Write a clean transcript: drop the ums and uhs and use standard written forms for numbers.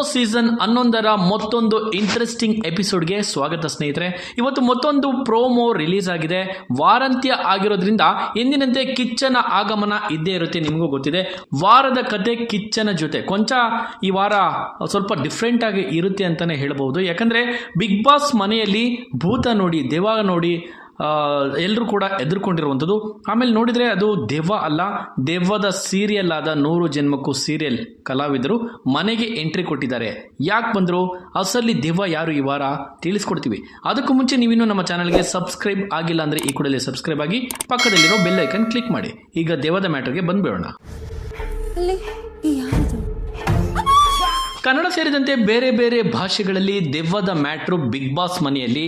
Season 11ರ ಮತ್ತೊಂದು interesting ಎಪಿಸೋಡ್ಗೆ ಸ್ವಾಗತ ಸ್ನೇಹಿತರೆ. ಇವತ್ತು ಮತ್ತೊಂದು ಪ್ರೋಮೋ ರಿಲೀಸ್ ಆಗಿದೆ. ವಾರಾಂತ್ಯ ಆಗಿರೋದ್ರಿಂದ ಎಂದಿನಂತೆ ಕಿಚ್ಚನ ಆಗಮನ ಇದ್ದೇ ಇರುತ್ತೆ. ನಿಮಗೂ ಗೊತ್ತಿದೆ, ವಾರದ ಕತೆ ಕಿಚ್ಚನ ಜೊತೆ ಕೊಂಚ ಈ ವಾರ ಸ್ವಲ್ಪ ಡಿಫ್ರೆಂಟ್ ಆಗಿ ಇರುತ್ತೆ ಅಂತಾನೆ ಹೇಳ್ಬಹುದು. ಯಾಕಂದ್ರೆ ಬಿಗ್ ಬಾಸ್ ಮನೆಯಲ್ಲಿ ಭೂತ ನೋಡಿ, ದೆವ್ವ ನೋಡಿ ಎಲ್ಲರೂ ಕೂಡ ಎದುರ್ಕೊಂಡಿರುವಂಥದ್ದು. ಆಮೇಲೆ ನೋಡಿದರೆ ಅದು ದೆವ್ವ ಅಲ್ಲ, ದೆವ್ವದ ಸೀರಿಯಲ್ ಆದ 100 ಜನ್ಮಕ್ಕೂ ಸೀರಿಯಲ್ ಕಲಾವಿದರು ಮನೆಗೆ ಎಂಟ್ರಿ ಕೊಟ್ಟಿದ್ದಾರೆ. ಯಾಕೆ ಬಂದರು, ಅಸಲಿ ದೆವ್ವ ಯಾರು ಈ ವಾರ ತಿಳಿಸ್ಕೊಡ್ತೀವಿ. ಅದಕ್ಕೂ ಮುಂಚೆ ನೀವಿನ್ನೂ ನಮ್ಮ ಚಾನಲ್ಗೆ ಸಬ್ಸ್ಕ್ರೈಬ್ ಆಗಿಲ್ಲ ಅಂದರೆ ಈ ಕೂಡಲೇ ಸಬ್ಸ್ಕ್ರೈಬ್ ಆಗಿ ಪಕ್ಕದಲ್ಲಿರೋ ಬೆಲ್ ಐಕನ್ ಕ್ಲಿಕ್ ಮಾಡಿ. ಈಗ ದೆವ್ವದ ಮ್ಯಾಟರ್ಗೆ ಬಂದ್ಬಿಡೋಣ. ಕನ್ನಡ ಸೇರಿದಂತೆ ಬೇರೆ ಬೇರೆ ಭಾಷೆಗಳಲ್ಲಿ ದೆವ್ವದ ಮ್ಯಾಟ್ರು ಬಿಗ್ ಬಾಸ್ ಮನೆಯಲ್ಲಿ